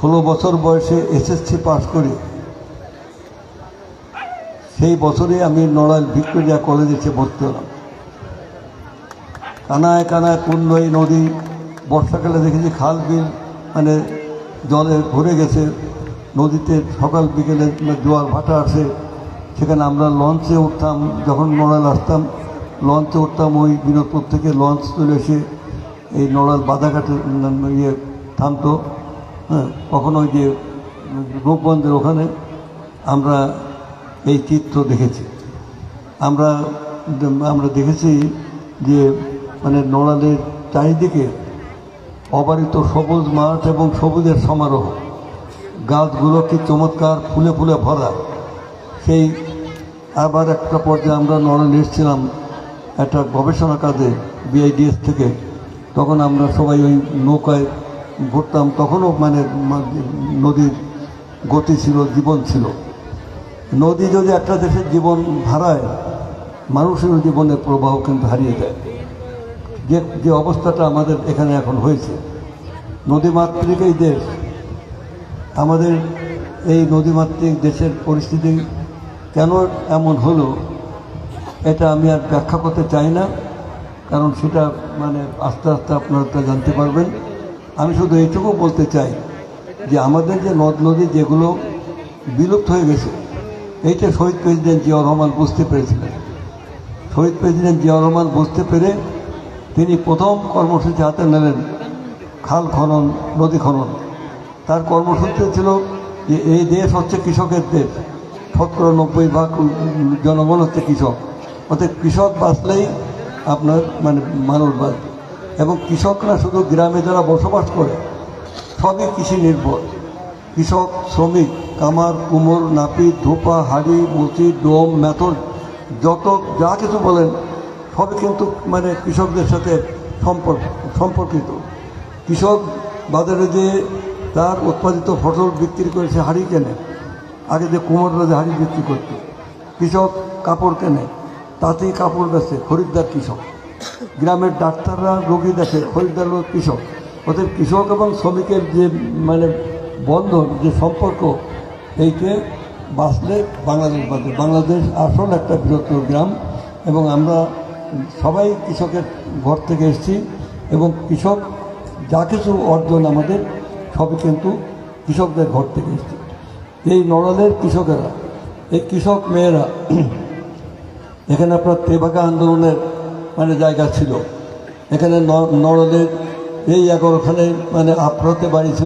16 বছর বয়সে SSC pass করে সেই বছরে আমি নড়াইল ভিক্টোরিয়া কলেজে এসে ভর্তি হলাম। কানায় কানায় পূর্ণ এই নদী, বর্ষাকালে দেখেছি খাল বিল মানে জলে ভরে গেছে। নদীতে সকাল বিকেলে জোয়ার ভাটা আসে, সেখানে আমরা লঞ্চে উঠতাম। যখন নড়াইল আসতাম লঞ্চে উঠতাম, ওই বিনোদপুর থেকে লঞ্চ চলে এসে এই নড়াইল বাধাঘাটে থামতো। হ্যাঁ, কখনো ওই যে রূপগঞ্জের ওখানে আমরা এই চিত্র দেখেছি। আমরা দেখেছি যে মানে নড়াইলের চারিদিকে অবারিত সবুজ মাঠ এবং সবুজের সমারোহ, গাছগুলো কি চমৎকার ফুলে ফুলে ভরা। সেই আবার একটা পর্যায়ে আমরা নড়াইল এসেছিলাম একটা গবেষণা কাজে বিআইডিএস থেকে। তখন আমরা সবাই ওই নৌকায় ঘুরতাম। তখনও মানে নদীর গতি ছিল, জীবন ছিল। নদী যদি একটা দেশের জীবন হারায়, মানুষের জীবনের প্রবাহ কিন্তু হারিয়ে দেয়। যে অবস্থাটা আমাদের এখানে এখন হয়েছে, নদীমাতৃক এই দেশ, আমাদের এই নদীমাতৃক দেশের পরিস্থিতি কেন এমন হলো এটা আমি আর ব্যাখ্যা করতে চাই না, কারণ সেটা মানে আস্তে আস্তে আপনারা জানতে পারবেন। আমি শুধু এইটুকু বলতে চাই যে আমাদের যে নদ নদী যেগুলো বিলুপ্ত হয়ে গেছে, এইটা শহীদ প্রেসিডেন্ট জিয়াউর রহমান বুঝতে পেরেছিলেন। শহীদ প্রেসিডেন্ট জিয়াউর রহমান বুঝতে পেরে তিনি প্রথম কর্মসূচি হাতে নিলেন খাল খনন, নদী খনন। তার কর্মসূচি ছিল যে এই দেশ হচ্ছে কৃষকের দেশ, 90% জনগণ হচ্ছে কৃষক। অর্থাৎ কৃষক বাঁচলেই আপনার মানে মানুষ বাঁচবে। এবং কৃষকরা শুধু গ্রামে যারা বসবাস করে সবই কৃষি নির্ভর। কৃষক, শ্রমিক, কামার, কুমোর, নাপিত, ধোপা, হাড়ি, মুচি, ডোম, মেথর, যত যা কিছু বলেন সবই কিন্তু মানে কৃষকদের সাথে সম্পর্কিত। কৃষক বাজারে যে তার উৎপাদিত ফসল বিক্রি করে সে হাড়ি কেনে। আগে যে কুমোররা যে হাড়ি বিক্রি করত, কৃষক কাপড় কেনে, তাতেই কাপড় বেচে, খরিদ্দার কৃষক। গ্রামের ডাক্তাররা রোগী দেখে, খরিদ্দার লোক কৃষক। অর্থাৎ কৃষক এবং শ্রমিকের যে মানে বন্ধন, যে সম্পর্ক, এইকে বাঁচলে বাংলাদেশ বাঁচে। বাংলাদেশ আসল একটা বৃহত্তর গ্রাম এবং আমরা সবাই কৃষকের ঘর থেকে এসেছি এবং কৃষক যা কিছু অর্জন আমাদের সবই কিন্তু কৃষকদের ঘর থেকে এসেছে। এই নড়াইলের কৃষকেরা, এই কৃষক মেয়েরা, এখানে আপনার তেভাগা আন্দোলনের মানে জায়গা ছিল। এখানে নড়াইলের এই 11খানে মানে আফ্রাতে বাড়ি ছিল।